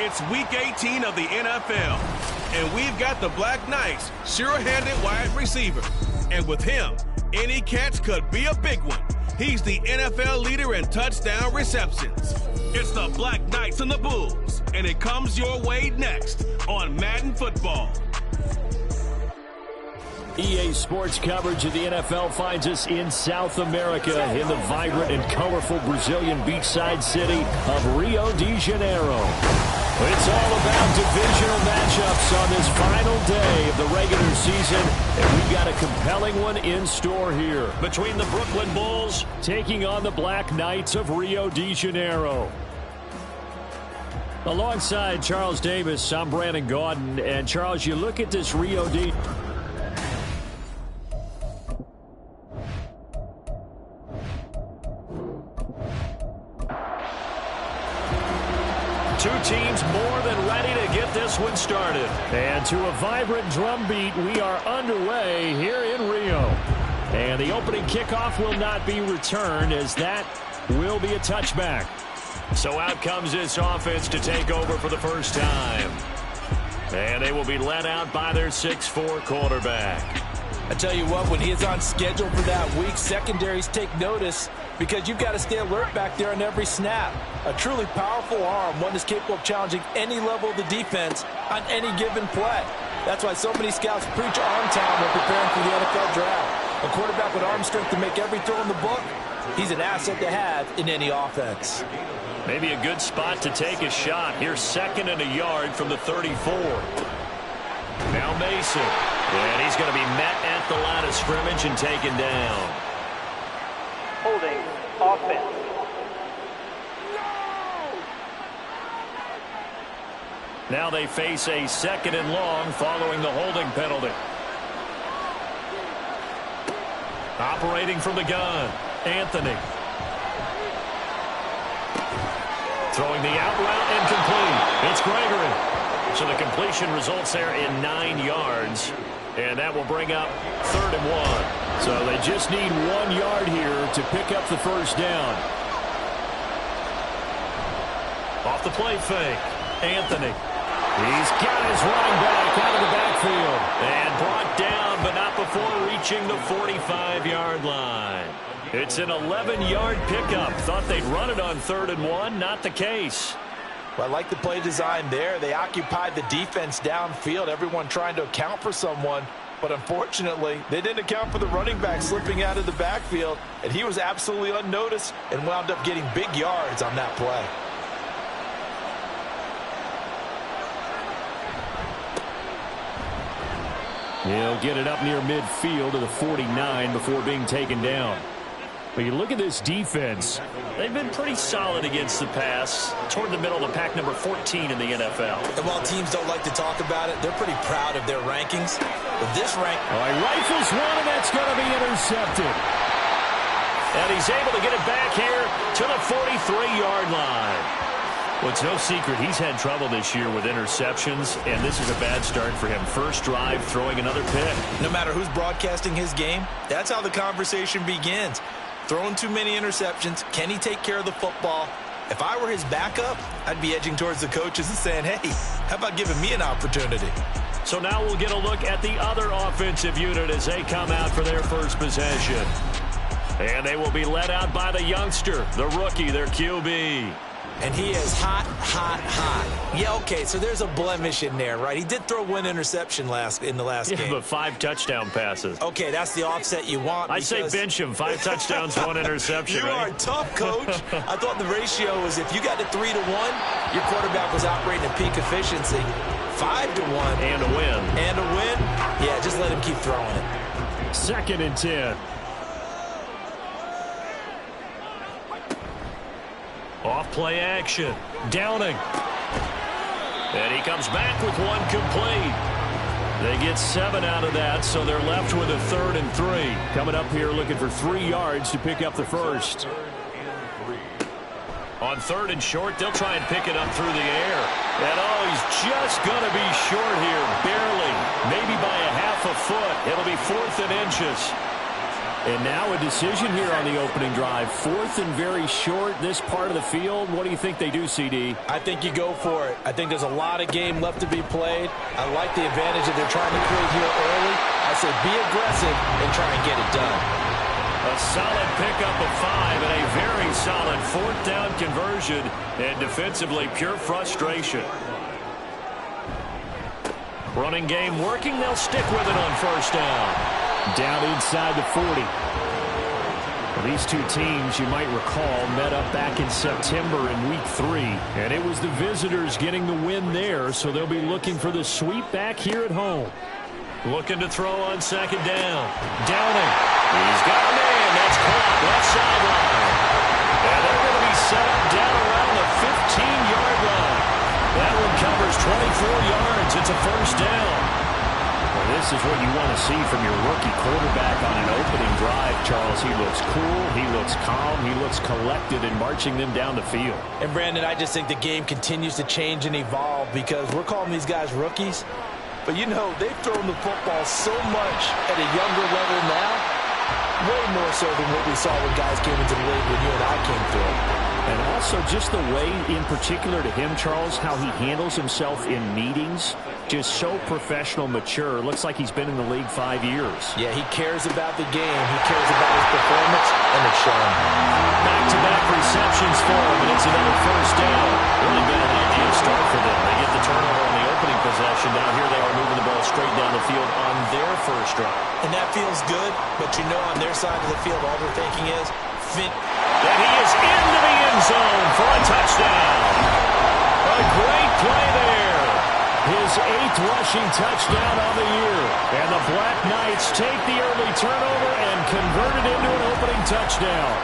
It's Week 18 of the NFL, and we've got the Black Knights sure-handed wide receiver. And with him, any catch could be a big one. He's the NFL leader in touchdown receptions. It's the Black Knights and the Bulls, and it comes your way next on Madden Football. EA Sports coverage of the NFL finds us in South America in the vibrant and colorful Brazilian beachside city of Rio de Janeiro. It's all about divisional matchups on this final day of the regular season, and we've got a compelling one in store here between the Brooklyn Bulls taking on the Black Knights of Rio de Janeiro. Alongside Charles Davis, I'm Brandon Gaudin, and Charles, you look at this Rio de Two teams more than ready to get this one started. And to a vibrant drumbeat, we are underway here in Rio. And the opening kickoff will not be returned, as that will be a touchback. So out comes this offense to take over for the first time. And they will be led out by their 6'4" quarterback. I tell you what, when he is on schedule for that week, secondaries take notice because you've got to stay alert back there on every snap. A truly powerful arm, one that's capable of challenging any level of the defense on any given play. That's why so many scouts preach arm talent when preparing for the NFL draft. A quarterback with arm strength to make every throw in the book, he's an asset to have in any offense. Maybe a good spot to take a shot. Here's 2nd and a yard from the 34. Now Mason. And he's going to be met at the line of scrimmage and taken down. Holding offense. Now they face a 2nd and long following the holding penalty. Operating from the gun, Anthony. Throwing the out route incomplete. It's Gregory. So the completion results there in 9 yards. And that will bring up 3rd and 1. So they just need 1 yard here to pick up the first down. Off the play fake, Anthony. He's got his running back out of the backfield. And brought down, but not before reaching the 45-yard line. It's an 11-yard pickup. Thought they'd run it on 3rd and 1. Not the case. Well, I like the play design there. They occupied the defense downfield, everyone trying to account for someone. But unfortunately, they didn't account for the running back slipping out of the backfield, and he was absolutely unnoticed and wound up getting big yards on that play. He'll get it up near midfield to the 49 before being taken down. But you look at this defense, they've been pretty solid against the pass, toward the middle of the pack, number 14 in the NFL. And while teams don't like to talk about it, they're pretty proud of their rankings. But this rank... All right, rifles one, and that's going to be intercepted. And he's able to get it back here to the 43-yard line. Well, it's no secret he's had trouble this year with interceptions, and this is a bad start for him. First drive, throwing another pick. No matter who's broadcasting his game, that's how the conversation begins. Throwing too many interceptions. Can he take care of the football? If I were his backup, I'd be edging towards the coaches and saying, hey, how about giving me an opportunity? So now we'll get a look at the other offensive unit as they come out for their first possession. And they will be led out by the youngster, the rookie, their QB. And he is hot, hot, hot. Yeah, okay, so there's a blemish in there, right? He did throw 1 interception in the last game. But 5 touchdown passes. Okay, that's the offset you want. I say bench him. 5 touchdowns, 1 interception. You are tough, Coach. I thought the ratio was if you got to 3 to 1, your quarterback was operating at peak efficiency. 5 to 1. And a win. And a win? Yeah, just let him keep throwing it. 2nd and 10. Off play action. Downing. And he comes back with 1 complete. They get 7 out of that, so they're left with a 3rd and 3. Coming up here looking for 3 yards to pick up the first. On 3rd and short, they'll try and pick it up through the air. And he's just going to be short here, barely. Maybe by a half a foot. It'll be 4th and inches. And now a decision here on the opening drive. 4th and very short, this part of the field. What do you think they do, CD? I think you go for it. I think there's a lot of game left to be played. I like the advantage that they're trying to create here early. I say be aggressive and try and get it done. A solid pickup of 5 and a very solid 4th down conversion. And defensively, pure frustration. Running game working. They'll stick with it on 1st down. Down inside the 40. Well, these two teams, you might recall, met up back in September in Week 3. And it was the visitors getting the win there, so they'll be looking for the sweep back here at home. Looking to throw on 2nd down. Downing. He's got a man. That's caught left sideline. And they're going to be set up down around the 15-yard line. That one covers 24 yards. It's a 1st down. Well, this is what you want to see from your rookie quarterback on an opening drive, Charles. He looks cool. He looks calm. He looks collected in marching them down the field. And, Brandon, I just think the game continues to change and evolve because we're calling these guys rookies. But, you know, they've thrown the football so much at a younger level now, way more so than what we saw when guys came into the league when you and I came through. And also just the way, in particular to him, Charles, how he handles himself in meetings, just so professional, mature. Looks like he's been in the league 5 years. Yeah, he cares about the game. He cares about his performance, and it's showing. Back-to-back receptions for him, and it's another 1st down. Really been an ideal start for them. They get the turnover on the opening possession. Now here they are moving the ball straight down the field on their 1st drive. And that feels good, but you know on their side of the field, all they're thinking is, that he is into the end zone for a touchdown. A great play there. His 8th rushing touchdown on the year. And the Black Knights take the early turnover and convert it into an opening touchdown.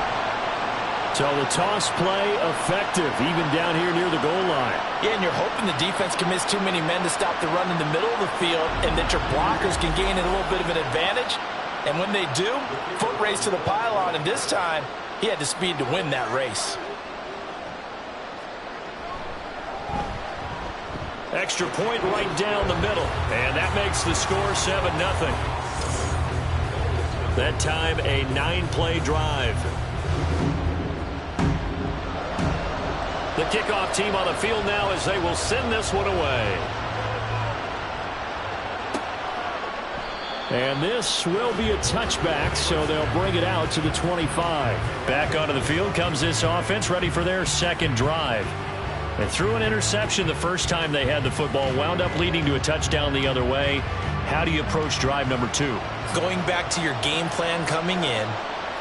So the toss play effective, even down here near the goal line. Yeah, and you're hoping the defense can miss too many men to stop the run in the middle of the field and that your blockers can gain a little bit of an advantage. And when they do, foot race to the pylon, and this time, he had the speed to win that race. Extra point right down the middle, and that makes the score 7-0. That time, a 9-play drive. The kickoff team on the field now as they will send this one away. And this will be a touchback, so they'll bring it out to the 25. Back onto the field comes this offense, ready for their 2nd drive. And threw an interception the first time they had the football, wound up leading to a touchdown the other way. How do you approach drive number 2? Going back to your game plan coming in,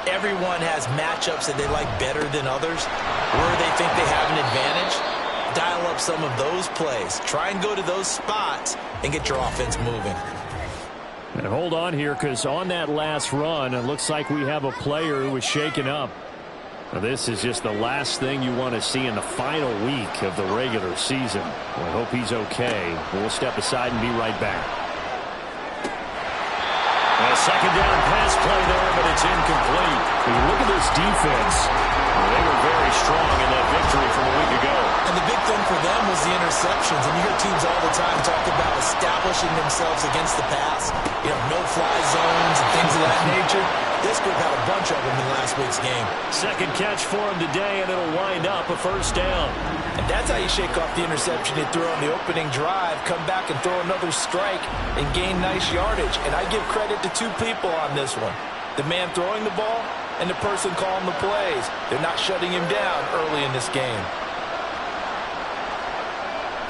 everyone has matchups that they like better than others, where they think they have an advantage. Dial up some of those plays. Try and go to those spots and get your offense moving. And hold on here, because on that last run, it looks like we have a player who was shaken up. Now, this is just the last thing you want to see in the final week of the regular season. We hope he's okay. We'll step aside and be right back. A 2nd down pass play there, but it's incomplete. When you look at this defense, they were very strong in that victory from a week ago. And the big thing for them was the interceptions. And you hear teams all the time talk about establishing themselves against the pass. You know, no-fly zones and things of that nature. This group had a bunch of them in last week's game. 2nd catch for him today, and it'll wind up a 1st down. And that's how you shake off the interception you threw on the opening drive, come back and throw another strike and gain nice yardage. And I give credit to 2 people on this one. The man throwing the ball and the person calling the plays. They're not shutting him down early in this game.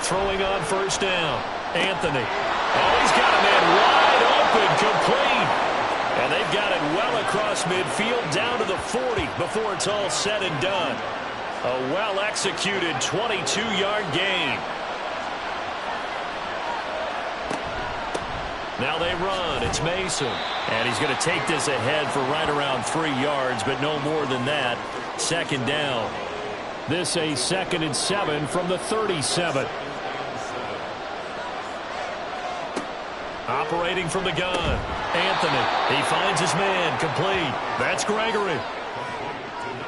Throwing on 1st down. Anthony. Oh, he's got a man wide open, complete. And they've got it well across midfield down to the 40 before it's all said and done. A well-executed 22-yard gain. Now they run. It's Mason. And he's going to take this ahead for right around 3 yards, but no more than that. 2nd down. This a 2nd and 7 from the 37. Operating from the gun. Anthony. He finds his man. Complete. That's Gregory.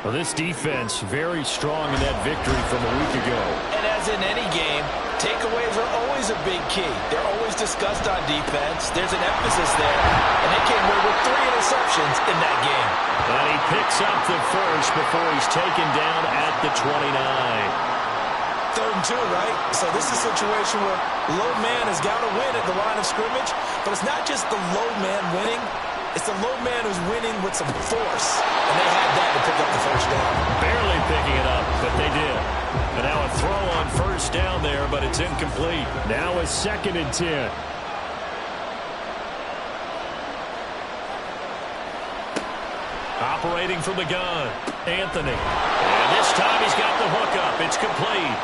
Well, this defense very strong in that victory from a week ago. And as in any game, takeaways are always a big key. They're always discussed on defense. There's an emphasis there. And they came away with 3 interceptions in that game. And he picks up the first before he's taken down at the 29. 3rd and 2, right? So this is a situation where low man has got to win at the line of scrimmage. But it's not just the low man winning. It's the low man who's winning with some force. And they had that to pick up the first down. Barely picking it up, but they did. And now a throw on first down there, but it's incomplete. Now a 2nd and 10. Operating from the gun, Anthony. And this time he's got the hook up. It's complete.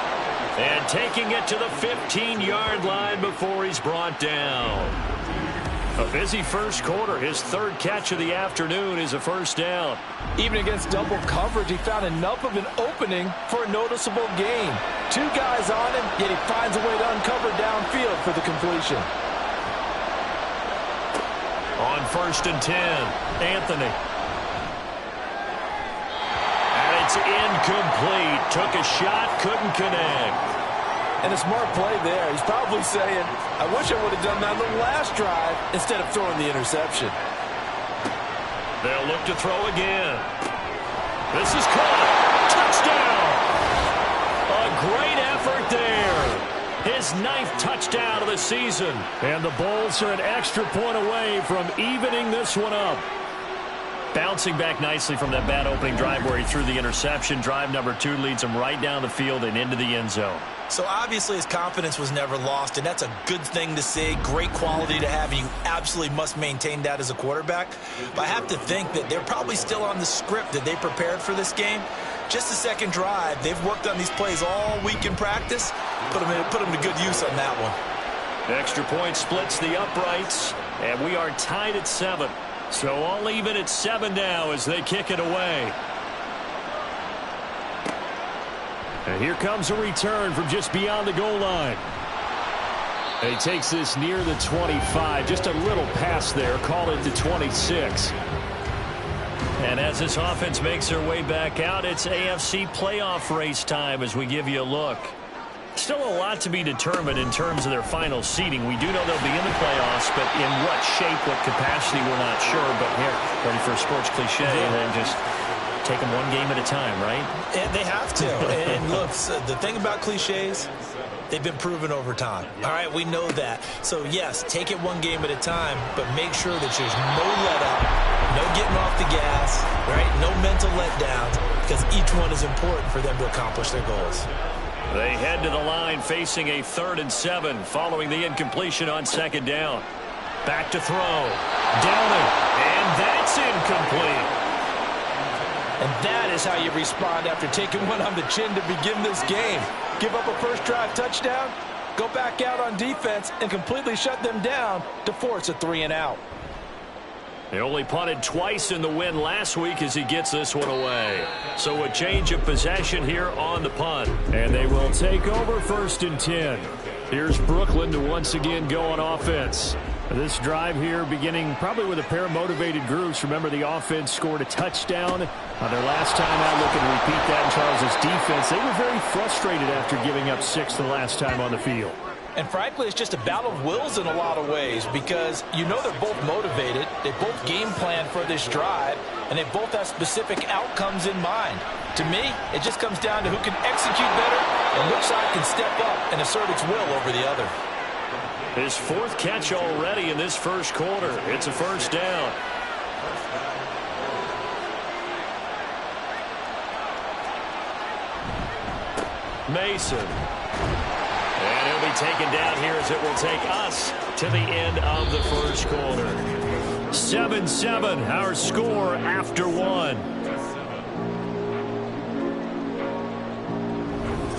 And taking it to the 15-yard line before he's brought down. A busy first quarter. His 3rd catch of the afternoon is a first down. Even against double coverage, he found enough of an opening for a noticeable gain. 2 guys on him, yet he finds a way to uncover downfield for the completion. On 1st and 10, Anthony. And it's incomplete. Took a shot, couldn't connect. And a smart play there. He's probably saying, I wish I would have done that on the last drive instead of throwing the interception. They'll look to throw again. This is caught. Touchdown! A great effort there. His 9th touchdown of the season. And the Bulls are an extra point away from evening this one up. Bouncing back nicely from that bad opening drive where he threw the interception. Drive number 2 leads him right down the field and into the end zone. So obviously his confidence was never lost, and that's a good thing to see. Great quality to have, and you absolutely must maintain that as a quarterback. But I have to think that they're probably still on the script that they prepared for this game. Just the 2nd drive, they've worked on these plays all week in practice. Put them to good use on that one. Extra point splits the uprights, and we are tied at 7. So all even at 7 now as they kick it away. And here comes a return from just beyond the goal line. He takes this near the 25. Just a little pass there. Call it the 26. And as this offense makes their way back out, it's AFC playoff race time as we give you a look. Still a lot to be determined in terms of their final seeding. We do know they'll be in the playoffs, but in what shape, what capacity, we're not sure. But here, ready for a sports cliche, and then just take them one game at a time, right? And they have to. And look, the thing about cliches, they've been proven over time. All right, we know that. So, yes, take it one game at a time, but make sure that there's no let-up, no getting off the gas, right? No mental letdowns, because each one is important for them to accomplish their goals. They head to the line facing a 3rd and 7 following the incompletion on 2nd down. Back to throw. Downing. And that's incomplete. And that is how you respond after taking one on the chin to begin this game. Give up a first drive touchdown, go back out on defense, and completely shut them down to force a 3 and out. They only punted twice in the win last week as he gets this one away. So a change of possession here on the punt. And they will take over 1st and 10. Here's Brooklyn to once again go on offense. This drive here beginning probably with a pair of motivated groups. Remember, the offense scored a touchdown on their last time out. Look and repeat that in Charles's defense. They were very frustrated after giving up 6 the last time on the field. And frankly, it's just a battle of wills in a lot of ways because you know they're both motivated. They both game plan for this drive, and they both have specific outcomes in mind. To me, it just comes down to who can execute better and which side can step up and assert its will over the other. His 4th catch already in this first quarter. It's a first down. Mason. And he'll be taken down here as it will take us to the end of the first quarter. 7-7, our score after 1.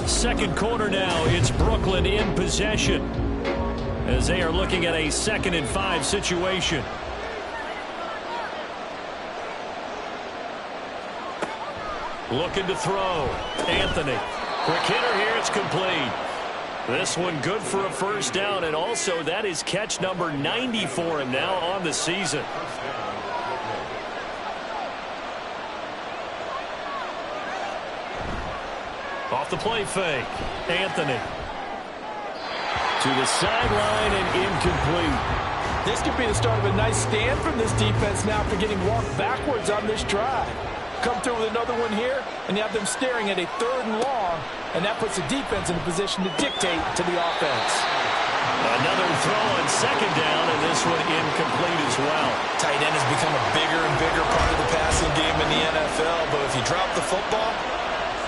Second quarter now, it's Brooklyn in possession as they are looking at a 2nd and 5 situation. Looking to throw. Anthony. Quick hitter here, it's complete. This one good for a first down, and also that is catch number 90 for him now on the season. the play fake. Anthony. To the sideline and incomplete. This could be the start of a nice stand from this defense now for getting walked backwards on this drive. Come through with another one here, and you have them staring at a 3rd and long, and that puts the defense in a position to dictate to the offense. Another throw on 2nd down, and this one incomplete as well. Tight end has become a bigger and bigger part of the passing game in the NFL, but if you drop the football,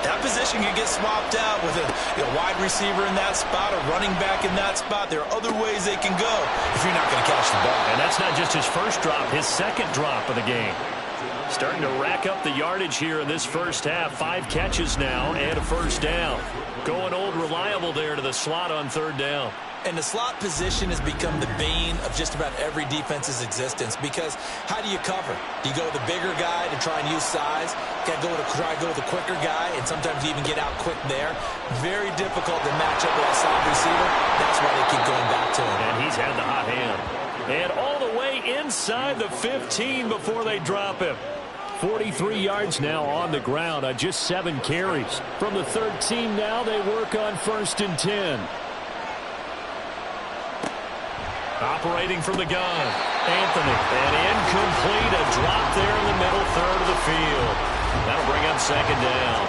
that position can get swapped out with a wide receiver in that spot, a running back in that spot. There are other ways they can go if you're not going to catch the ball. And that's not just his first drop, his 2nd drop of the game. Starting to rack up the yardage here in this first half. 5 catches now and a 1st down. Going old reliable there to the slot on 3rd down. And the slot position has become the bane of just about every defense's existence, because how do you cover? Do you go with the bigger guy to try and use size? Got to try to go with the quicker guy, and sometimes you even get out quick there. Very difficult to match up with that slot receiver. That's why they keep going back to him. And he's had the hot hand. And all the way inside the 15 before they drop him. 43 yards now on the ground on just 7 carries. From the 13 now, they work on 1st and 10. Operating from the gun, Anthony. And incomplete, a drop there in the middle 3rd of the field. That'll bring up 2nd down.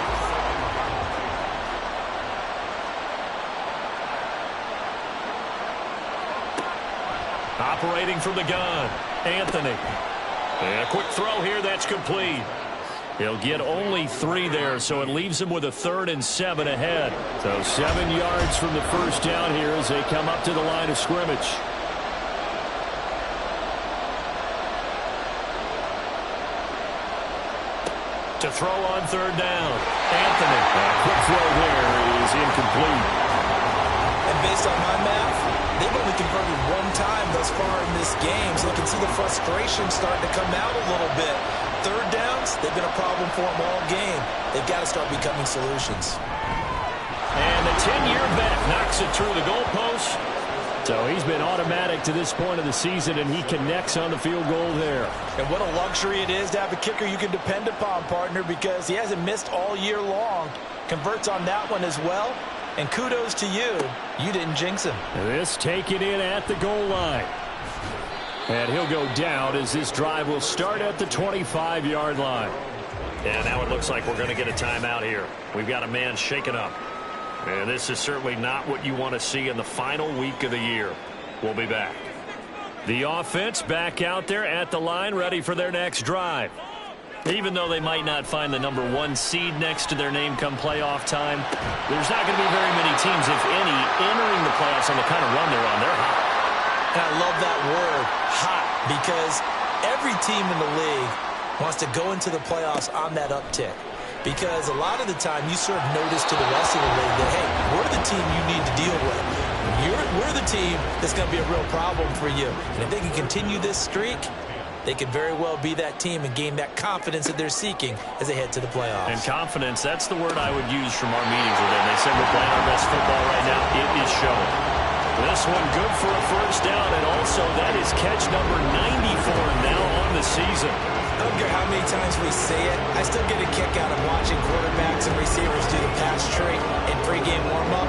Operating from the gun, Anthony. And a quick throw here, that's complete. He'll get only 3 there, so it leaves him with a 3rd and 7 ahead. So 7 yards from the first down here as they come up to the line of scrimmage. To throw on 3rd down, Anthony. A quick throw there is incomplete. And based on my math, they've only converted 1 time thus far in this game, so you can see the frustration starting to come out a little bit. 3rd downs, they've been a problem for them all game. They've got to start becoming solutions. And the 10-year vet knocks it through the goalpost. So he's been automatic to this point of the season, and he connects on the field goal there. And what a luxury it is to have a kicker you can depend upon, partner, because he hasn't missed all year long. Converts on that one as well. And kudos to you. You didn't jinx him. This taken in at the goal line. And he'll go down as this drive will start at the 25-yard line. And now it looks like we're going to get a timeout here. We've got a man shaken up. And this is certainly not what you want to see in the final week of the year. We'll be back. The offense back out there at the line, ready for their next drive. Even though they might not find the number 1 seed next to their name come playoff time, there's not going to be very many teams, if any, entering the playoffs on the kind of run they're on. They're hot. And I love that word, hot, because every team in the league wants to go into the playoffs on that uptick. Because a lot of the time you serve notice to the rest of the league that, hey, we're the team you need to deal with. We're the team that's going to be a real problem for you. And if they can continue this streak, they could very well be that team and gain that confidence that they're seeking as they head to the playoffs. And confidence, that's the word I would use from our meetings with them. They said we're playing our best football right now. It is showing. This one good for a 1st down, and also that is catch number 90 for him now on the season. I don't care how many times we say it, I still get a kick out of watching quarterbacks and receivers do the pass trick in pregame warm-up.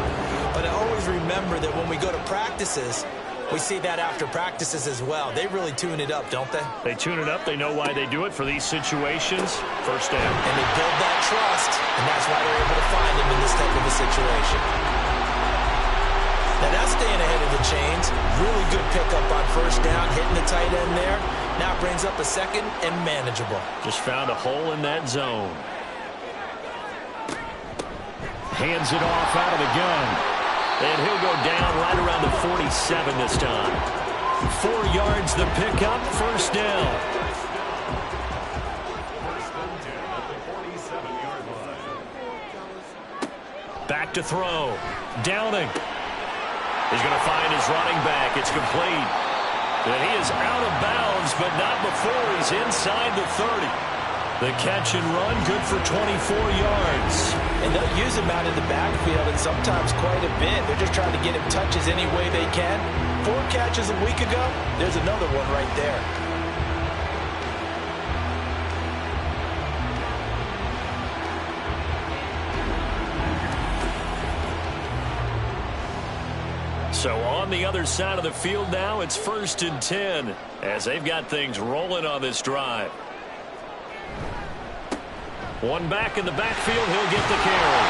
But I always remember that when we go to practices, we see that after practices as well. They really tune it up, don't they? They tune it up. They know why they do it for these situations. 1st down. And they build that trust, and that's why they're able to find him in this type of a situation. Now that's staying ahead of the chains. Really good pickup on 1st down, hitting the tight end there. Now brings up a 2nd and manageable. Just found a hole in that zone. Hands it off out of the gun. And he'll go down right around the 47 this time. 4 yards the pickup, 1st down. Back to throw. Downing. He's going to find his running back. It's complete. And he is out of bounds, but not before he's inside the 30. The catch and run, good for 24 yards. And they'll use him out in the backfield, and sometimes quite a bit. They're just trying to get him touches any way they can. 4 catches a week ago, there's another one right there. So on the other side of the field now, it's 1st and 10 as they've got things rolling on this drive. One back in the backfield, he'll get the carry.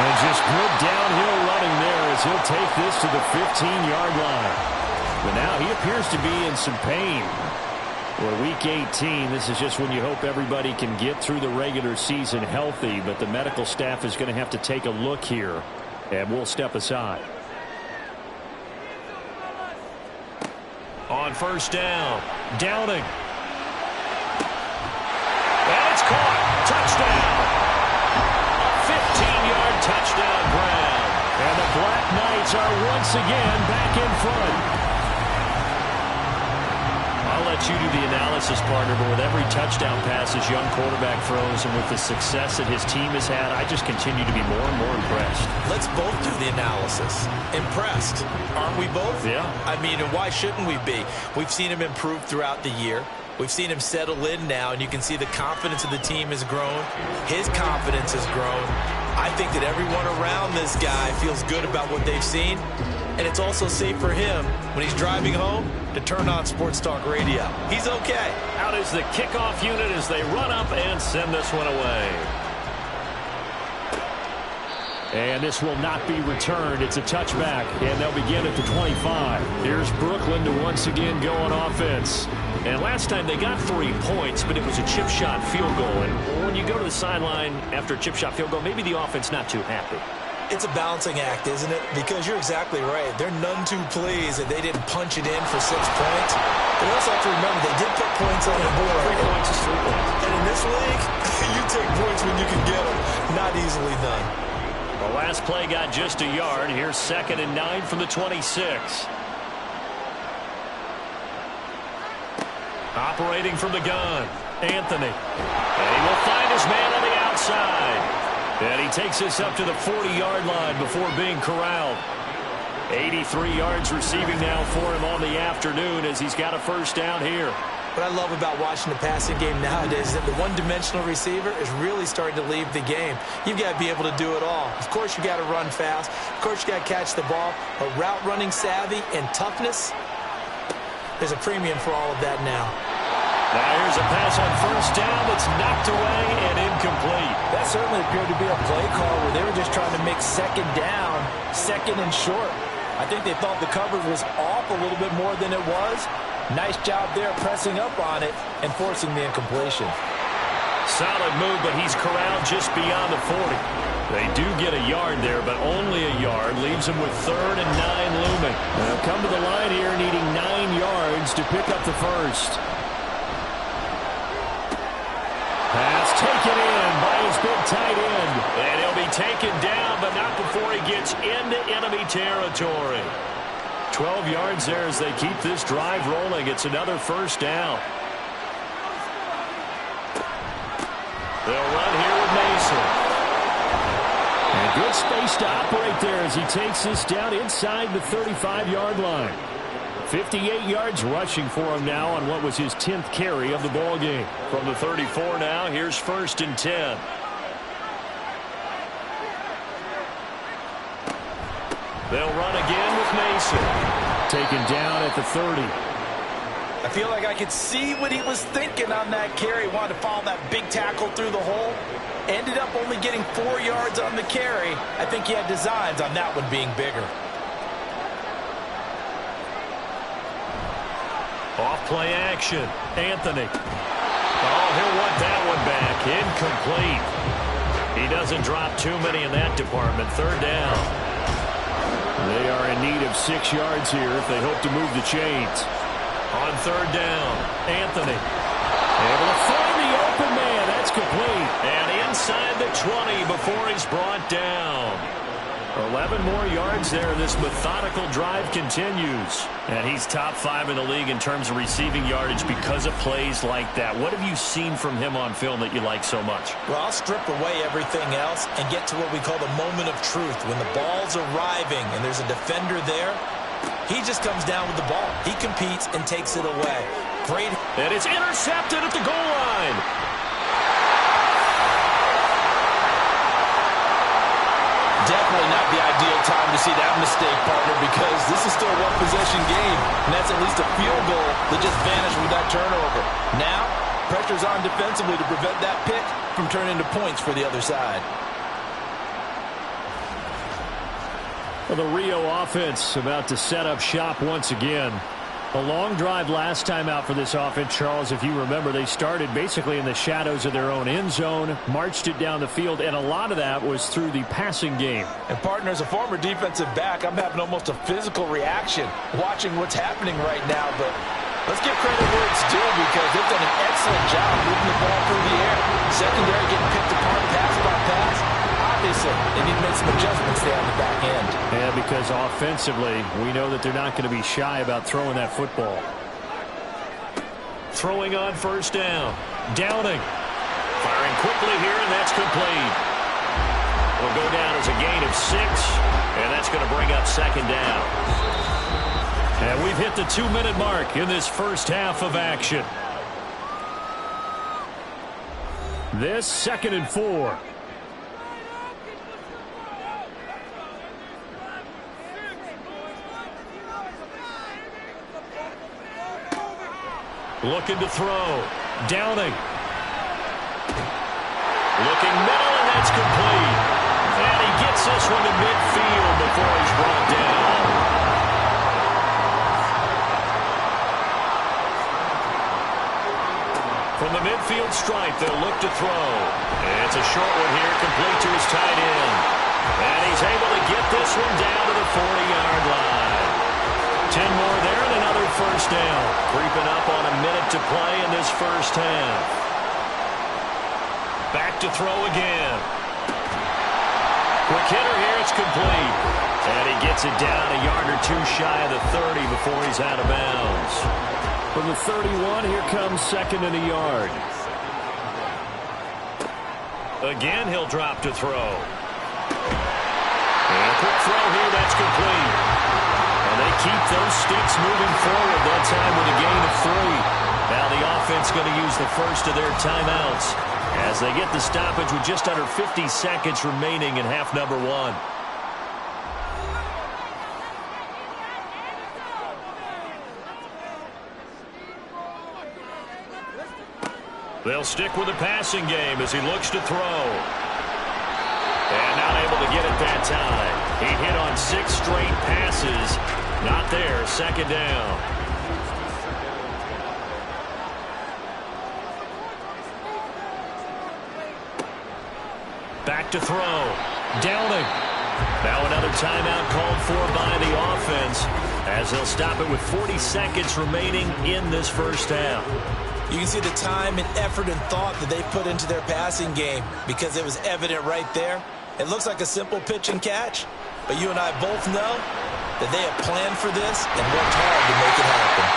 And just good downhill running there as he'll take this to the 15-yard line. But now he appears to be in some pain. Well, week 18, this is just when you hope everybody can get through the regular season healthy, but the medical staff is going to have to take a look here, and we'll step aside. On 1st down, Downing. And it's caught. Touchdown. A 15-yard touchdown grab. And the Black Knights are once again back in front. I'll let you do the analysis, partner, but with every touchdown pass this young quarterback throws and with the success that his team has had, I just continue to be more and more impressed. Let's both do the analysis. Impressed. Aren't we both? Yeah. I mean, and why shouldn't we be? We've seen him improve throughout the year. We've seen him settle in now, and you can see the confidence of the team has grown. His confidence has grown. I think that everyone around this guy feels good about what they've seen, and it's also safe for him when he's driving home to turn on Sports Talk Radio. He's okay. Out is the kickoff unit as they run up and send this one away. And this will not be returned. It's a touchback, and they'll begin at the 25. Here's Brooklyn to once again go on offense. And last time they got 3 points, but it was a chip shot field goal. And when you go to the sideline after a chip shot field goal, maybe the offense not too happy. It's a balancing act, isn't it? Because you're exactly right. They're none too pleased that they didn't punch it in for 6 points. But you also have to remember they did put points on the board. 3 points is 3 points. And in this league, you take points when you can get them. Not easily done. The last play got just a yard. Here's 2nd and 9 from the 26. Operating from the gun, Anthony. And he will find his man on the outside. And he takes this up to the 40-yard line before being corralled. 83 yards receiving now for him on the afternoon as he's got a 1st down here. What I love about watching the passing game nowadays is that the one-dimensional receiver is really starting to leave the game. You've got to be able to do it all. Of course, you got to run fast. Of course, you got to catch the ball. But route running savvy and toughness, there's a premium for all of that now. Now here's a pass on 1st down that's knocked away and incomplete. That certainly appeared to be a play call where they were just trying to make 2nd down, 2nd and short. I think they thought the coverage was off a little bit more than it was. Nice job there pressing up on it and forcing the incompletion. Solid move, but he's corralled just beyond the 40. They do get a yard there, but only a yard. Leaves him with 3rd and 9 looming. They'll come to the line here needing 9 yards to pick up the 1st. Pass taken in by his big tight end. And he'll be taken down, but not before he gets into enemy territory. 12 yards there as they keep this drive rolling. It's another 1st down. They'll run here with Mason. And good space to operate there as he takes this down inside the 35-yard line. 58 yards rushing for him now on what was his 10th carry of the ball game. From the 34 now, here's 1st and 10. They'll run again with Mason. Taken down at the 30. I feel like I could see what he was thinking on that carry. Wanted to follow that big tackle through the hole. Ended up only getting 4 yards on the carry. I think he had designs on that one being bigger. Off play action. Anthony. Oh, he'll want that one back. Incomplete. He doesn't drop too many in that department. 3rd down. They are in need of 6 yards here if they hope to move the chains. On 3rd down, Anthony. Able to find the open man. That's complete. And inside the 20 before he's brought down. 11 more yards there. This methodical drive continues. And he's top 5 in the league in terms of receiving yardage because of plays like that. What have you seen from him on film that you like so much? Well, I'll strip away everything else and get to what we call the moment of truth. When the ball's arriving and there's a defender there, he just comes down with the ball. He competes and takes it away. Great. And it's intercepted at the goal line. Depth definitely not the ideal time to see that mistake, partner, because this is still a one-possession game, and that's at least a field goal that just vanished with that turnover. Now, pressure's on defensively to prevent that pick from turning into points for the other side. Well, the Rio offense about to set up shop once again. A long drive last time out for this offense, Charles. If you remember, they started basically in the shadows of their own end zone, marched it down the field, and a lot of that was through the passing game. And, partner, as a former defensive back, I'm having almost a physical reaction watching what's happening right now. But let's give credit where it's due, because they've done an excellent job moving the ball through the air. Secondary getting picked apart pass by pass. Obviously, they need to make some adjustments there on the back end. Yeah, because offensively, we know that they're not going to be shy about throwing that football. Throwing on first down. Downing. Firing quickly here, and that's complete. Will go down as a gain of 6, and that's going to bring up second down. And we've hit the 2-minute mark in this first half of action. This 2nd and 4. Looking to throw. Downing. Looking middle, and that's complete. And he gets this one to midfield before he's brought down. From the midfield stripe, they'll look to throw. And it's a short one here, complete to his tight end. And he's able to get this one down to the 40-yard line. 10 more there and another first down. Creeping up on a minute to play in this first half. Back to throw again. Quick hitter here, it's complete. And he gets it down a yard or two shy of the 30 before he's out of bounds. From the 31, here comes 2nd and a yard. Again, he'll drop to throw. And a quick throw here, that's complete. And they keep those sticks moving forward, that time with a gain of 3. Now the offense going to use the first of their timeouts as they get the stoppage with just under 50 seconds remaining in half number 1. They'll stick with the passing game as he looks to throw. And not able to get it that time. He hit on 6 straight passes. Not there. Second down. Back to throw. Downing. Now another timeout called for by the offense as they'll stop it with 40 seconds remaining in this first half. You can see the time and effort and thought that they put into their passing game because it was evident right there. It looks like a simple pitch and catch, but you and I both know that they have planned for this and worked hard to make it happen.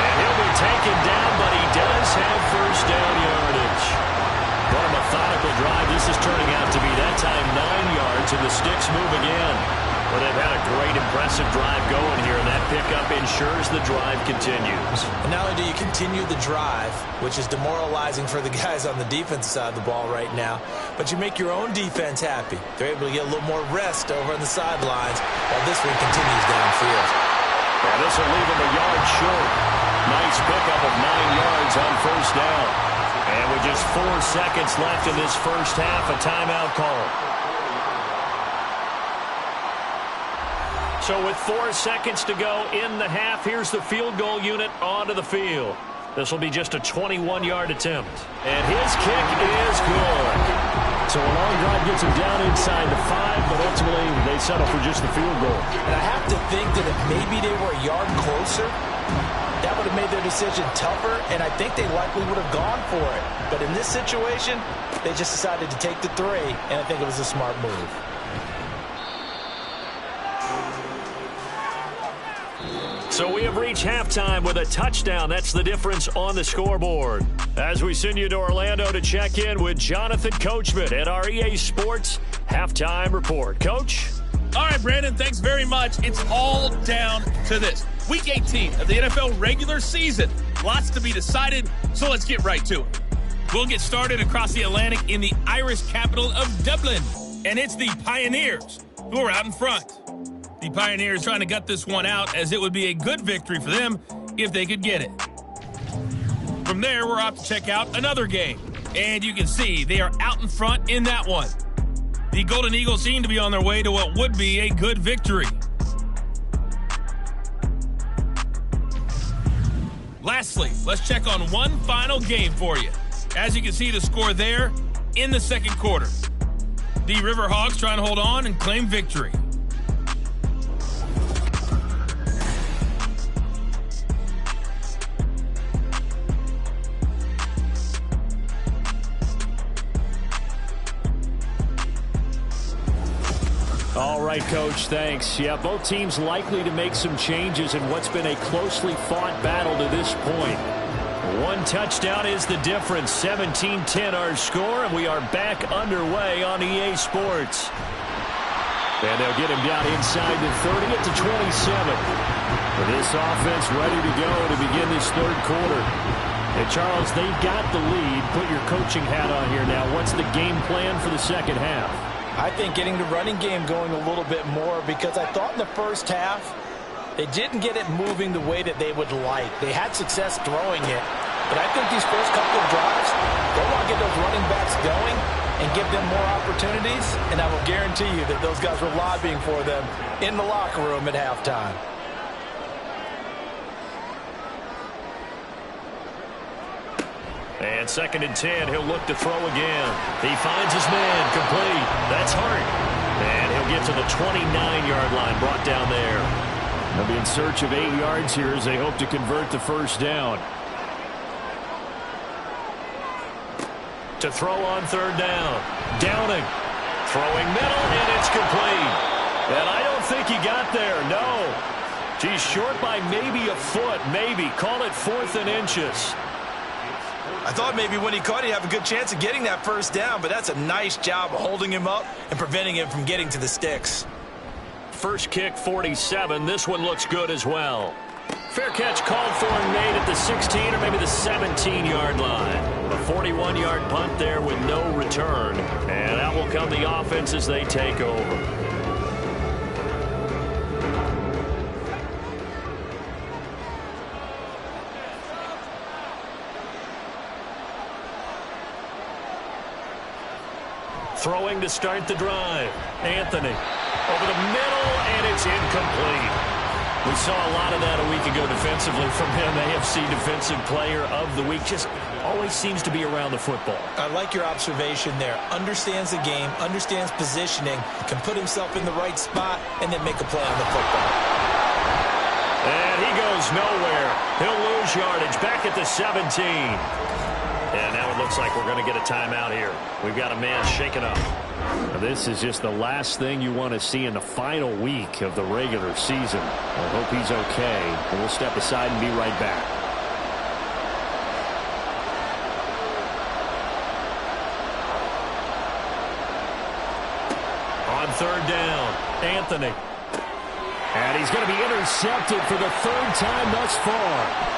And he'll be taken down, but he does have first down yardage. What a methodical drive this is turning out to be. That time 9 yards, and the sticks move again. Well, they've had a great, impressive drive going here, and that pickup ensures the drive continues. And not only do you continue the drive, which is demoralizing for the guys on the defensive side of the ball right now, but you make your own defense happy. They're able to get a little more rest over on the sidelines while this one continues downfield. Well, this will leave him a yard short. Nice pickup of 9 yards on first down. And with just 4 seconds left in this first half, a timeout call. So with 4 seconds to go in the half, here's the field goal unit onto the field. This will be just a 21-yard attempt. And his kick is good. So a long drive gets him down inside the 5, but ultimately they settle for just the field goal. And I have to think that if maybe they were a yard closer, that would have made their decision tougher, and I think they likely would have gone for it. But in this situation, they just decided to take the 3, and I think it was a smart move. So we have reached halftime with a touchdown. That's the difference on the scoreboard. As we send you to Orlando to check in with Jonathan Coachman at our EA Sports Halftime Report. Coach? All right, Brandon, thanks very much. It's all down to this. Week 18 of the NFL regular season. Lots to be decided, so let's get right to it. We'll get started across the Atlantic in the Irish capital of Dublin. and it's the Pioneers who are out in front. The Pioneers trying to gut this one out, as it would be a good victory for them if they could get it. From there, we're off to check out another game, and you can see they are out in front in that one. The Golden Eagles seem to be on their way to what would be a good victory. Lastly, let's check on one final game for you. As you can see, the score there in the second quarter. The Riverhawks trying to hold on and claim victory. All right, Coach, thanks. Yeah, both teams likely to make some changes in what's been a closely fought battle to this point. One touchdown is the difference. 17-10 our score, and we are back underway on EA Sports. And they'll get him down inside the 30 at the 27. This offense ready to go to begin this third quarter. And Charles, they've got the lead. Put your coaching hat on here now. What's the game plan for the second half? I think getting the running game going a little bit more, because I thought in the first half they didn't get it moving the way that they would like. They had success throwing it, but I think these first couple of drives, they want to get those running backs going and give them more opportunities, and I will guarantee you that those guys were lobbying for them in the locker room at halftime. And 2nd and 10, he'll look to throw again. He finds his man, complete. That's Hart. And he'll get to the 29-yard line, brought down there. They'll be in search of 8 yards here as they hope to convert the first down. To throw on third down. Downing. Throwing middle, and it's complete. And I don't think he got there, no. He's short by maybe a foot, maybe. Call it 4th and inches. I thought maybe when he caught, he'd have a good chance of getting that first down, but that's a nice job holding him up and preventing him from getting to the sticks. First kick, 47. This one looks good as well. Fair catch called for and made at the 16 or maybe the 17-yard line. A 41-yard punt there with no return. And out will come the offense as they take over. Throwing to start the drive. Anthony over the middle, and it's incomplete. We saw a lot of that a week ago defensively from him. AFC Defensive Player of the Week. Just always seems to be around the football. I like your observation there. Understands the game, understands positioning, can put himself in the right spot, and then make a play on the football. And he goes nowhere. He'll lose yardage back at the 17. And now it looks like we're going to get a timeout here. We've got a man shaken up. Now this is just the last thing you want to see in the final week of the regular season. I hope he's okay. And we'll step aside and be right back. On third down, Anthony. And he's going to be intercepted for the third time thus far.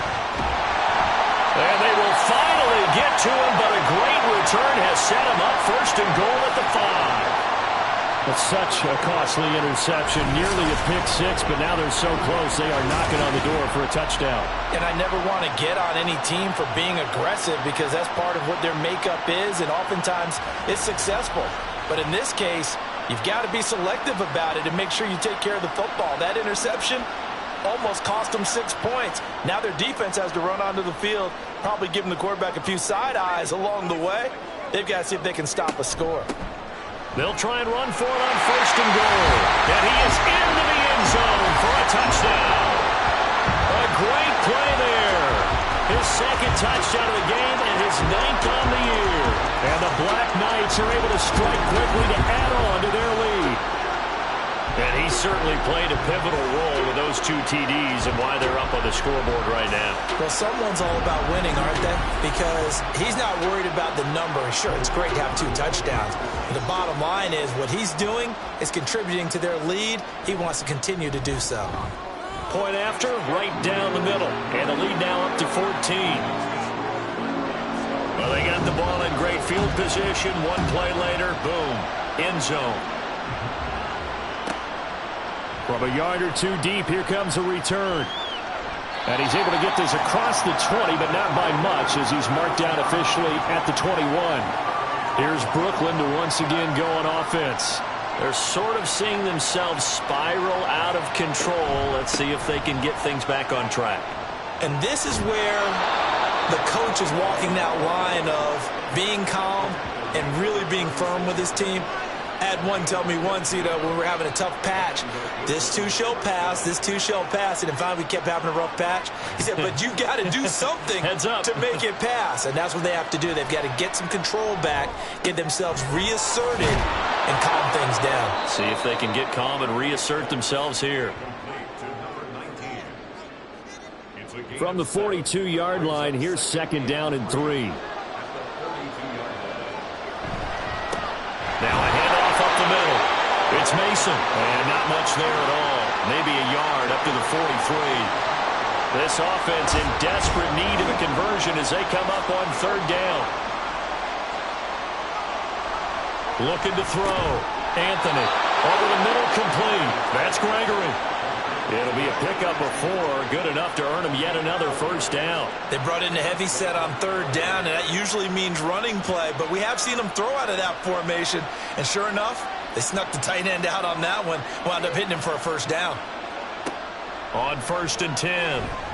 And they will finally get to him, but a great return has set him up first and goal at the 5. It's such a costly interception, nearly a pick six, but now they're so close they are knocking on the door for a touchdown. And I never want to get on any team for being aggressive, because that's part of what their makeup is, and oftentimes it's successful. But in this case, you've got to be selective about it and make sure you take care of the football. That interception almost cost them 6 points. Now their defense has to run onto the field, probably giving the quarterback a few side eyes along the way. They've got to see if they can stop a score. They'll try and run for it on first and goal. And he is into the end zone for a touchdown. A great play there. His second touchdown of the game and his 9th on the year. And the Black Knights are able to strike quickly to add on to their lead. And he certainly played a pivotal role with those 2 TDs and why they're up on the scoreboard right now. Well, someone's all about winning, aren't they? Because he's not worried about the number. Sure, it's great to have 2 touchdowns. But the bottom line is what he's doing is contributing to their lead. He wants to continue to do so. Point after, right down the middle. And the lead now up to 14. Well, they got the ball in great field position. One play later, boom. end zone. From a yard or two deep, here comes a return. And he's able to get this across the 20, but not by much as he's marked down officially at the 21. Here's Brooklyn to once again go on offense. They're sort of seeing themselves spiral out of control. Let's see if they can get things back on track. And this is where the coach is walking that line of being calm and really being firm with his team. I had one tell me once, when we're having a tough patch, this too shall pass, this too shall pass. And finally we kept having a rough patch. He said, but you got to do something to make it pass. And that's what they have to do. They've got to get some control back, get themselves reasserted, and calm things down. See if they can get calm and reassert themselves here. From the 42-yard line, here's 2nd down and 3. Now a handoff up the middle. It's Mason. And not much there at all. Maybe a yard up to the 43. This offense in desperate need of a conversion as they come up on 3rd down. Looking to throw. Anthony. Over the middle, complete. That's Gregory. It'll be a pickup of 4, good enough to earn him yet another 1st down. They brought in a heavy set on 3rd down, and that usually means running play, but we have seen them throw out of that formation, and sure enough, they snuck the tight end out on that one, wound up hitting him for a 1st down. On 1st and 10,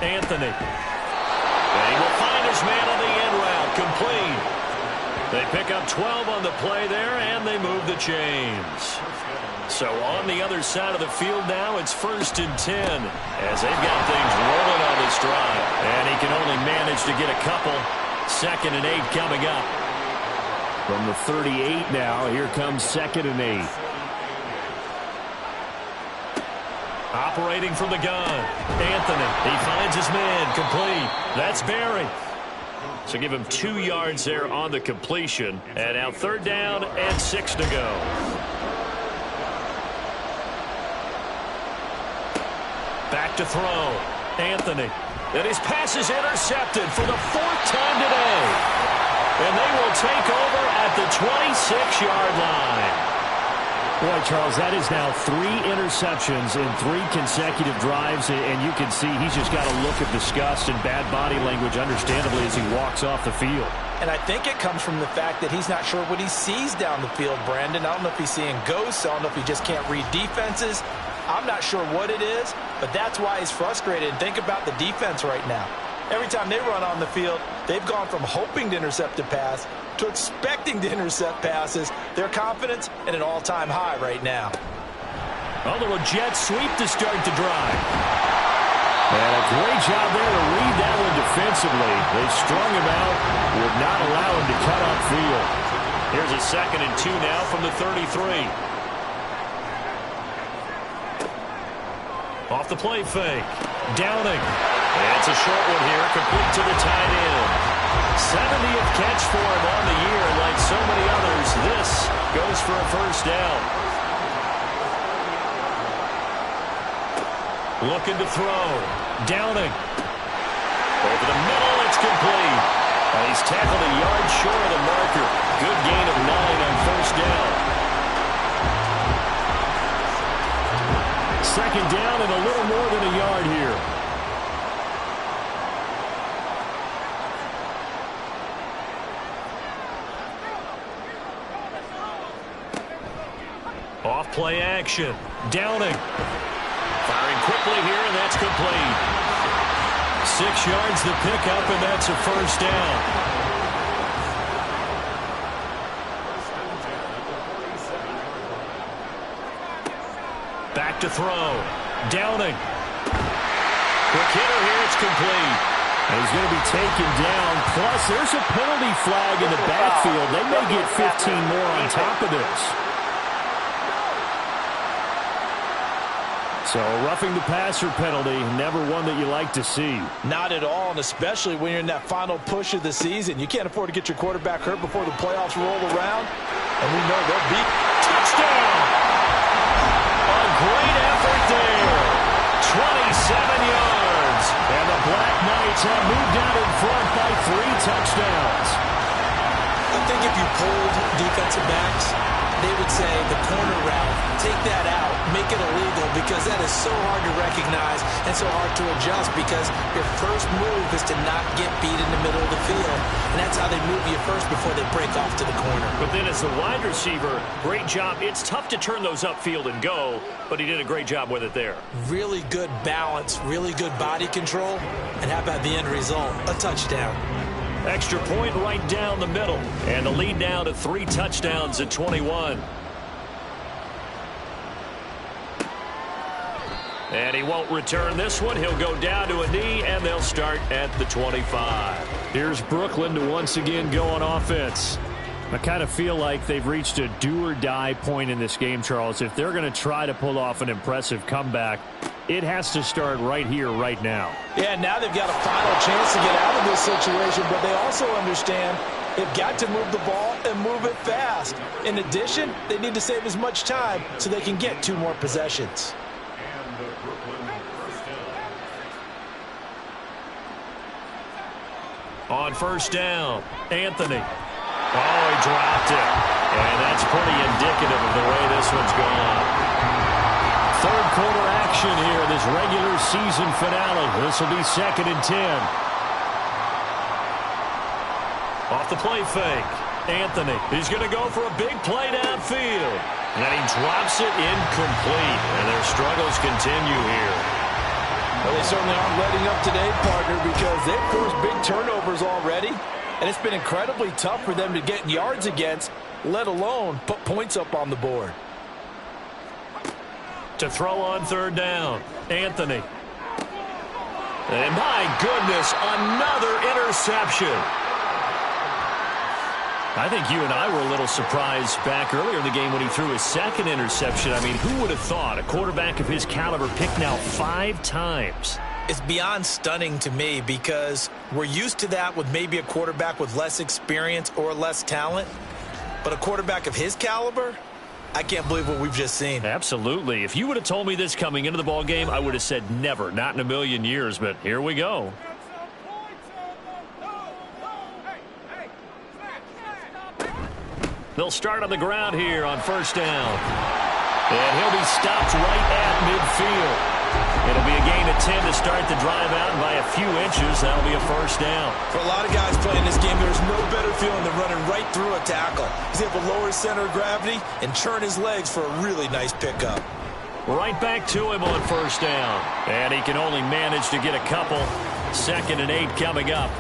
Anthony. And he will find his man on the end route, complete. They pick up 12 on the play there, and they move the chains. So on the other side of the field now, it's 1st and 10 as they've got things rolling on this drive. And he can only manage to get a couple. 2nd and 8 coming up. From the 38 now, here comes 2nd and 8. Operating from the gun. Anthony, he finds his man, complete. That's Barry. So give him 2 yards there on the completion. And now 3rd down and 6 to go. Back to throw. Anthony. And his pass is intercepted for the 4th time today. And they will take over at the 26-yard line. Boy, Charles, that is now 3 interceptions in 3 consecutive drives, and you can see he's just got a look of disgust and bad body language, understandably, as he walks off the field. And I think it comes from the fact that he's not sure what he sees down the field, Brandon. I don't know if he's seeing ghosts. I don't know if he just can't read defenses. I'm not sure what it is, but that's why he's frustrated. And think about the defense right now. Every time they run on the field, they've gone from hoping to intercept a pass to expecting to intercept passes. Their confidence at an all-time high right now. A little jet sweep to start the drive. And a great job there to read that one defensively. They strung him out, would not allow him to cut upfield. Here's a 2nd and 2 now from the 33. Off the play fake. Downing. And it's a short one here, complete to the tight end. 70th catch for him on the year. Like so many others, this goes for a 1st down. Looking to throw. Downing. Over the middle, it's complete. And he's tackled a yard short of the marker. Good gain of 9 on 1st down. 2nd down and a little more than a yard here. Off play action. Downing. Firing quickly here, and that's complete. 6 yards the pickup, and that's a 1st down. Back to throw. Downing. Quick hitter here, it's complete. And he's going to be taken down. Plus, there's a penalty flag in the backfield. They may get 15 more on top of this. So a roughing the passer penalty, never one that you like to see. Not at all, and especially when you're in that final push of the season. You can't afford to get your quarterback hurt before the playoffs roll around. And we know they'll beat. Touchdown! A great effort there. 27 yards. And the Black Knights have moved out in front by 3 touchdowns. I think if you pulled defensive backs they would say the corner route, take that out, make it illegal, because that is so hard to recognize and so hard to adjust, because your first move is to not get beat in the middle of the field. And that's how they move you first before they break off to the corner. But then as the wide receiver, great job. It's tough to turn those upfield and go, but he did a great job with it there. Really good balance, really good body control, and how about the end result? A touchdown. Extra point right down the middle, and the lead now to 3 touchdowns at 21. And he won't return this one. He'll go down to a knee, and they'll start at the 25. Here's Brooklyn to once again go on offense. I kind of feel like they've reached a do-or-die point in this game, Charles. If they're going to try to pull off an impressive comeback, it has to start right here, right now. Yeah, now they've got a final chance to get out of this situation, but they also understand they've got to move the ball and move it fast. In addition, they need to save as much time so they can get 2 more possessions. On first down, Anthony. Oh, he dropped it. And that's pretty indicative of the way this one's gone. Third quarter action here, this regular season finale. This will be 2nd and 10. Off the play fake. Anthony, he's going to go for a big play downfield. And then he drops it incomplete. And their struggles continue here. Well, they certainly aren't letting up today, partner, because they've forced big turnovers already. And it's been incredibly tough for them to get yards against, let alone put points up on the board. To throw on third down, Anthony. And my goodness, another interception. I think you and I were a little surprised back earlier in the game when he threw his 2nd interception. I mean, who would have thought a quarterback of his caliber picked now 5 times? It's beyond stunning to me, because we're used to that with maybe a quarterback with less experience or less talent. But a quarterback of his caliber, I can't believe what we've just seen. Absolutely. If you would have told me this coming into the ball game, I would have said never, not in a million years. But here we go. They'll start on the ground here on first down. And he'll be stopped right at midfield. It'll be a gain of 10 to start the drive out, and by a few inches, that'll be a first down. For a lot of guys playing this game, there's no better feeling than running right through a tackle. He's able to lower his center of gravity and turn his legs for a really nice pickup. Right back to him on first down. And he can only manage to get a couple. 2nd and 8 coming up.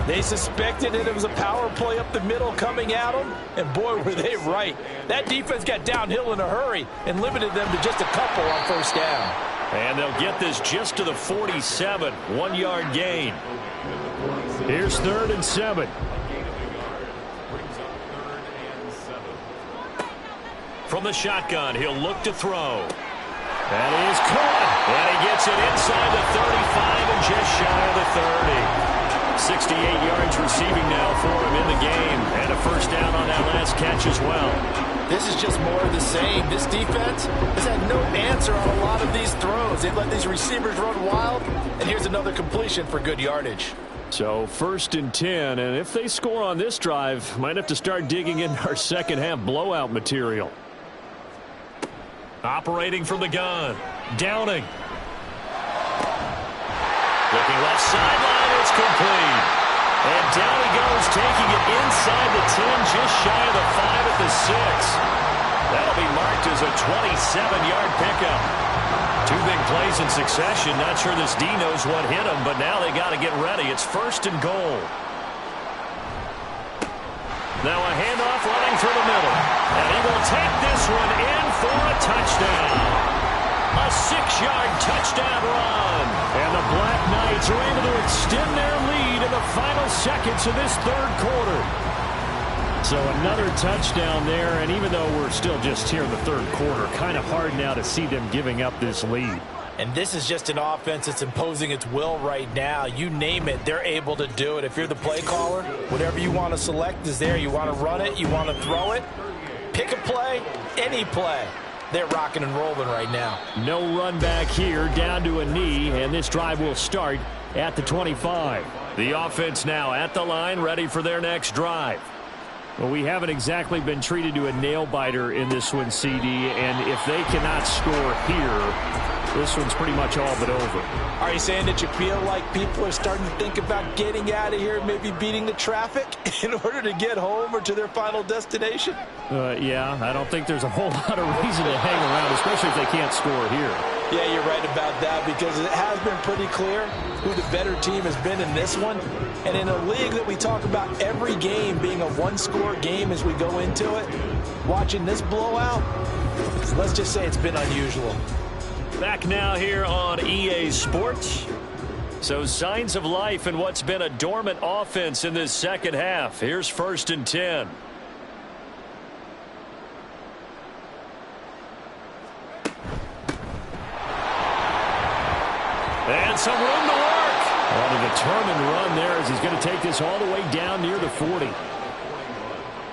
They suspected that it was a power play up the middle coming at them, and boy, were they right. That defense got downhill in a hurry and limited them to just a couple on first down. And they'll get this just to the 47, 1-yard gain. Here's 3rd and 7. From the shotgun, he'll look to throw. That is caught, and he gets it inside the 35 and just shy of the 30. 68 yards receiving now for him in the game, and a first down on that last catch as well. This is just more of the same. This defense has had no answer on a lot of these throws. They've let these receivers run wild, and here's another completion for good yardage. So 1st and 10, and if they score on this drive, might have to start digging in our second half blowout material. Operating from the gun, Downing. Looking left sideline, it's complete. And down he goes, taking it inside the 10, just shy of the 5 at the 6. That'll be marked as a 27-yard pickup. 2 big plays in succession. Not sure this D knows what hit him, but now they got to get ready. It's 1st and goal. Now a handoff running through the middle. And he will take this one in for a touchdown. A 6-yard touchdown run. And the Black Knights are able to extend their lead in the final seconds of this 3rd quarter. So another touchdown there, and even though we're still just here in the 3rd quarter, kind of hard now to see them giving up this lead. And this is just an offense that's imposing its will right now. You name it, they're able to do it. If you're the play caller, whatever you want to select is there. You want to run it, you want to throw it, pick a play, any play. They're rocking and rolling right now. No run back here, down to a knee, and this drive will start at the 25. The offense now at the line, ready for their next drive. Well, we haven't exactly been treated to a nail-biter in this one, CD, and if they cannot score here, this one's pretty much all but over. Are you saying that you feel like people are starting to think about getting out of here, maybe beating the traffic in order to get home or to their final destination? Yeah, I don't think there's a whole lot of reason to hang around, especially if they can't score here. Yeah, you're right about that, because it has been pretty clear who the better team has been in this one. And in a league that we talk about every game being a one-score game as we go into it, watching this blowout, let's just say it's been unusual. Back now here on EA Sports. So signs of life in what's been a dormant offense in this second half. Here's 1st and 10. And some room to work. On a determined run there as he's going to take this all the way down near the 40.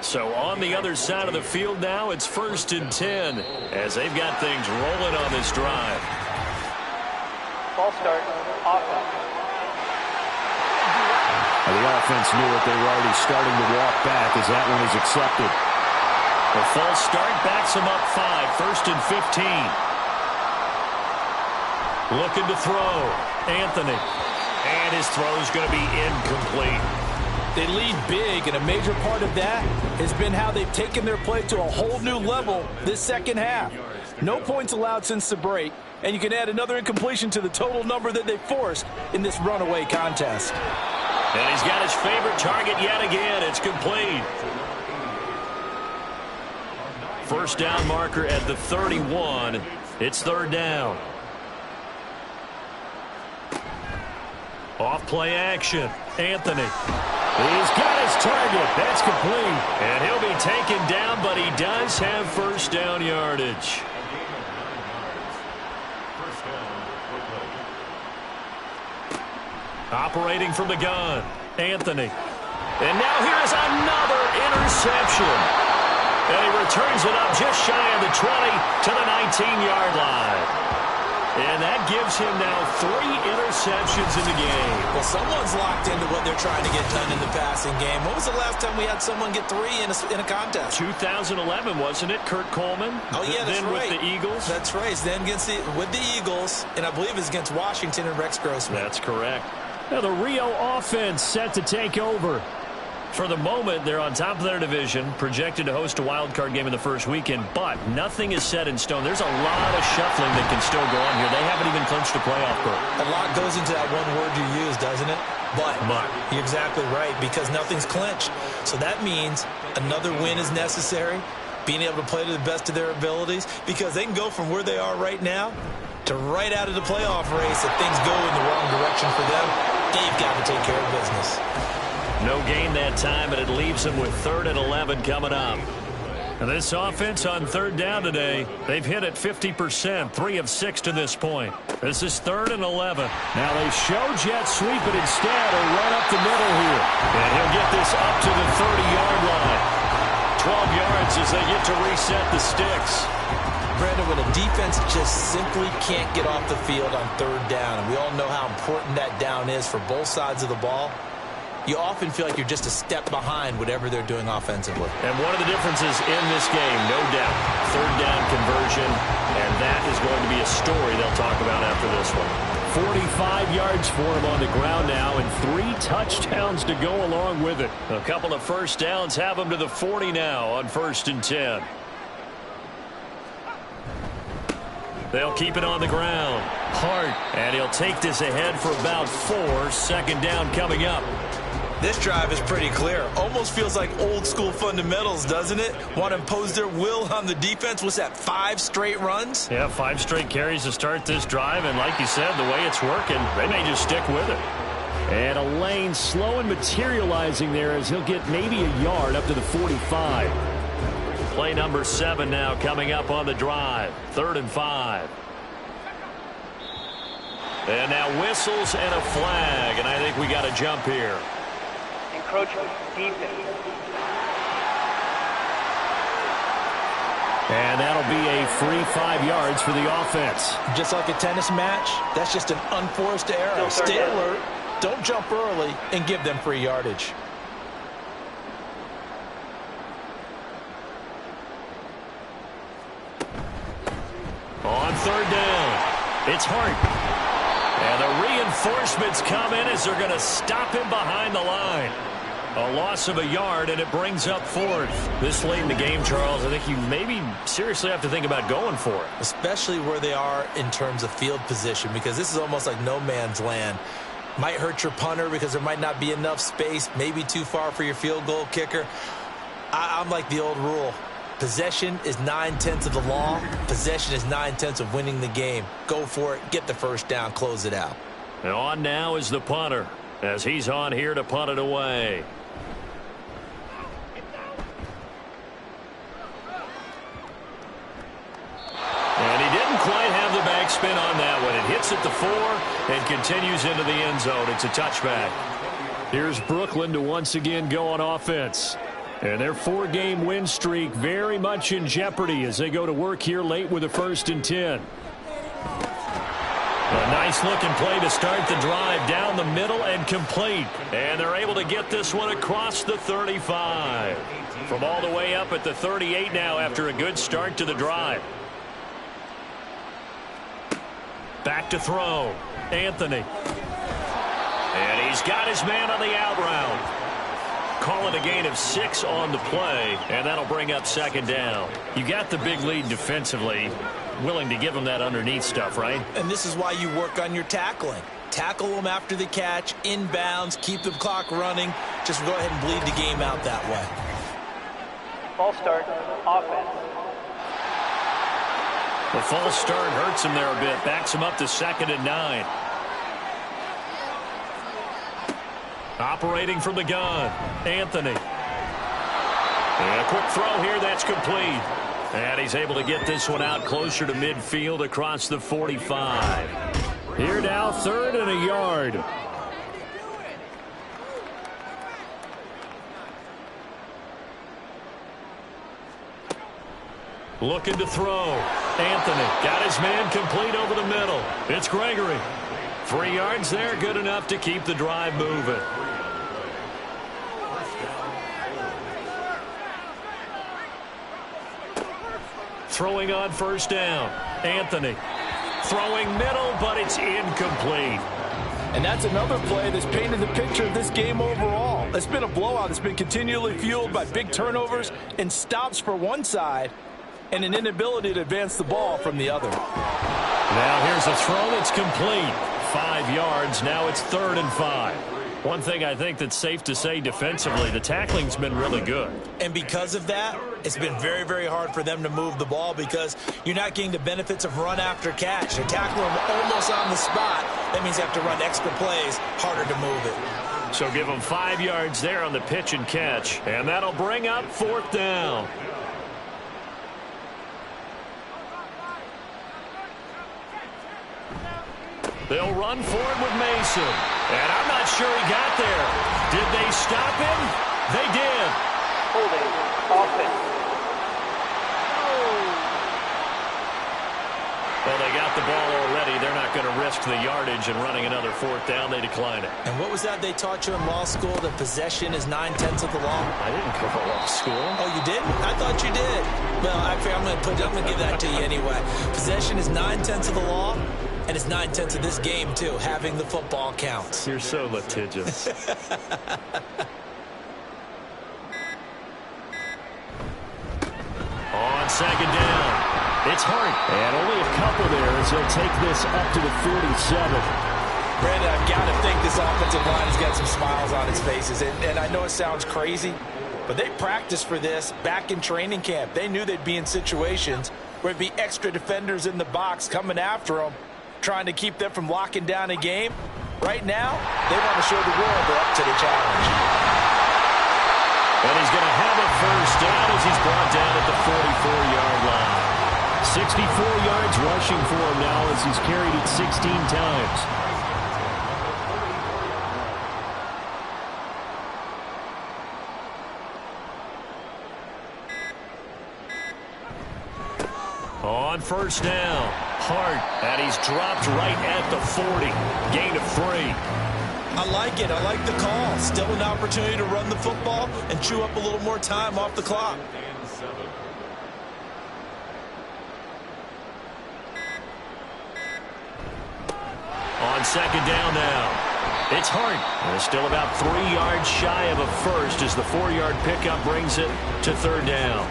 So on the other side of the field now, it's 1st and 10 as they've got things rolling on this drive. Ball start, offense. The offense knew it. They were already starting to walk back as that one is accepted. The false start backs them up 5, 1st and 15. Looking to throw. Anthony. And his throw is going to be incomplete. They lead big, and a major part of that has been how they've taken their play to a whole new level this second half. No points allowed since the break, and you can add another incompletion to the total number that they forced in this runaway contest. And he's got his favorite target yet again. It's complete. First down marker at the 31. It's 3rd down. Off play action. Anthony. He's got his target. That's complete. And he'll be taken down, but he does have first down yardage. Operating from the gun. Anthony. And now here's another interception. And he returns it up just shy of the 20 to the 19-yard line. And that gives him now 3 interceptions in the game. Well, someone's locked into what they're trying to get done in the passing game. When was the last time we had someone get 3 in a contest? 2011, wasn't it? Kurt Coleman? Oh, yeah, that's then right. With the Eagles? That's right. Then with the Eagles, and I believe it's against Washington and Rex Grossman. That's correct. Now the Rio offense set to take over. For the moment, they're on top of their division, projected to host a wild card game in the first weekend, but nothing is set in stone. There's a lot of shuffling that can still go on here. They haven't even clinched a playoff berth. A lot goes into that one word you use, doesn't it? But. You're exactly right, because nothing's clinched. So that means another win is necessary, being able to play to the best of their abilities, because they can go from where they are right now to right out of the playoff race. If things go in the wrong direction for them, they've got to take care of business. No gain that time, and it leaves them with 3rd and 11 coming up. And this offense on 3rd down today, they've hit it 50%, 3 of 6 to this point. This is 3rd and 11. Now they show jet sweep, but instead a run up the middle here. And he'll get this up to the 30-yard line. 12 yards as they get to reset the sticks. Brandon, when a defense just simply can't get off the field on 3rd down, and we all know how important that down is for both sides of the ball, you often feel like you're just a step behind whatever they're doing offensively. And one of the differences in this game, no doubt, 3rd down conversion, and that is going to be a story they'll talk about after this one. 45 yards for him on the ground now, and 3 touchdowns to go along with it. A couple of first downs have him to the 40 now on 1st and 10. They'll keep it on the ground. Hart, and he'll take this ahead for about 4. 2nd down coming up. This drive is pretty clear. Almost feels like old school fundamentals, doesn't it? Want to impose their will on the defense. What's that, 5 straight runs? Yeah, 5 straight carries to start this drive. And like you said, the way it's working, they may just stick with it. And a lane slow and materializing there as he'll get maybe a yard up to the 45. Play number 7 now coming up on the drive. 3rd and 5. And now whistles and a flag. And I think we got a jump here. Encroachment defense. And that'll be a free 5 yards for the offense. Just like a tennis match, that's just an unforced error. Stay alert, don't jump early, and give them free yardage. It's Hart. And the reinforcements come in as they're going to stop him behind the line. A loss of a yard, and it brings up fourth. This late in the game, Charles, I think you maybe seriously have to think about going for it. Especially where they are in terms of field position, because this is almost like no man's land. Might hurt your punter because there might not be enough space, maybe too far for your field goal kicker. I'm like the old rule. Possession is 9/10 of the law. Possession is 9/10 of winning the game. Go for it. Get the first down. Close it out. And on now is the punter, as he's on here to punt it away. And he didn't quite have the backspin on that one. It hits at the 4 and continues into the end zone. It's a touchback. Here's Brooklyn to once again go on offense. And their 4-game win streak very much in jeopardy as they go to work here late with a 1st and 10. A nice-looking play to start the drive down the middle and complete. And they're able to get this one across the 35. From all the way up at the 38 now after a good start to the drive. Back to throw. Anthony. And he's got his man on the out route. Call it a gain of 6 on the play, and that'll bring up 2nd down. You got the big lead defensively. Willing to give them that underneath stuff, right? And this is why you work on your tackling. Tackle them after the catch, inbounds, keep the clock running. Just go ahead and bleed the game out that way. False start, offense. The false start hurts him there a bit. Backs him up to 2nd and 9. Operating from the gun, Anthony. And a quick throw here, that's complete. And he's able to get this one out closer to midfield across the 45. Here now, 3rd and a yard. Looking to throw. Anthony got his man complete over the middle. It's Gregory. 3 yards there, good enough to keep the drive moving. Throwing on 1st down. Anthony throwing middle, but it's incomplete. And that's another play that's painted the picture of this game overall. It's been a blowout. It's been continually fueled by big turnovers and stops for one side and an inability to advance the ball from the other. Now here's a throw that's complete. 5 yards. Now it's 3rd and 5. One thing I think that's safe to say defensively, the tackling's been really good. And because of that, it's been very, very hard for them to move the ball because you're not getting the benefits of run after catch. They're tackling them almost on the spot. That means they have to run extra plays, harder to move it. So give them 5 yards there on the pitch and catch. And that'll bring up 4th down. They'll run for it with Mason. And I'm not sure he got there. Did they stop him? They did. Holding, offense. Well, they got the ball already. They're not going to risk the yardage and running another 4th down. They decline it. And what was that they taught you in law school, that possession is 9/10 of the law? I didn't go to law school. Oh, you didn't? I thought you did. Well, actually, I'm going to give that to you anyway. Possession is 9/10 of the law. And it's 9/10 of this game, too. Having the football counts. You're so litigious. On 2nd down, it's Hart. And only a couple there as he'll take this up to the 47. Brandon, I've got to think this offensive line has got some smiles on its faces. And I know it sounds crazy, but they practiced for this back in training camp. They knew they'd be in situations where it'd be extra defenders in the box coming after them, trying to keep them from locking down a game. Right now, they want to show the world they're up to the challenge. And he's going to have a 1st down as he's brought down at the 44-yard line. 64 yards rushing for him now as he's carried it 16 times. On 1st down, Hart, and he's dropped right at the 40. Gain of 3. I like it. I like the call. Still an opportunity to run the football and chew up a little more time off the clock. second down now. It's Hart. They're still about 3 yards shy of a first as the 4-yard pickup brings it to third down.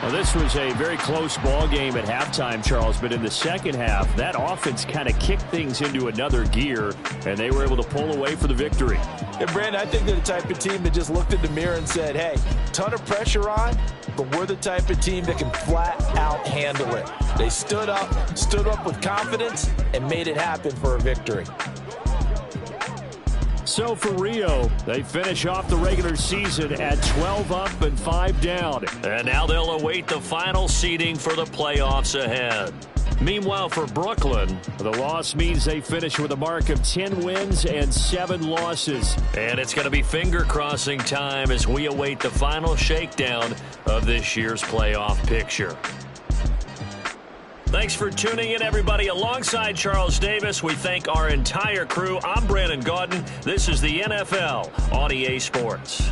Well, this was a very close ball game at halftime, Charles, but in the second half, that offense kind of kicked things into another gear, and they were able to pull away for the victory. And, Brandon, I think they're the type of team that just looked in the mirror and said, hey, ton of pressure on, but we're the type of team that can flat out handle it. They stood up with confidence, and made it happen for a victory. So for Rio, they finish off the regular season at 12 up and 5 down. And now they'll await the final seeding for the playoffs ahead. Meanwhile, for Brooklyn, the loss means they finish with a mark of 10 wins and 7 losses. And it's going to be finger-crossing time as we await the final shakedown of this year's playoff picture. Thanks for tuning in, everybody. Alongside Charles Davis, we thank our entire crew. I'm Brandon Gaudin. This is the NFL on EA Sports.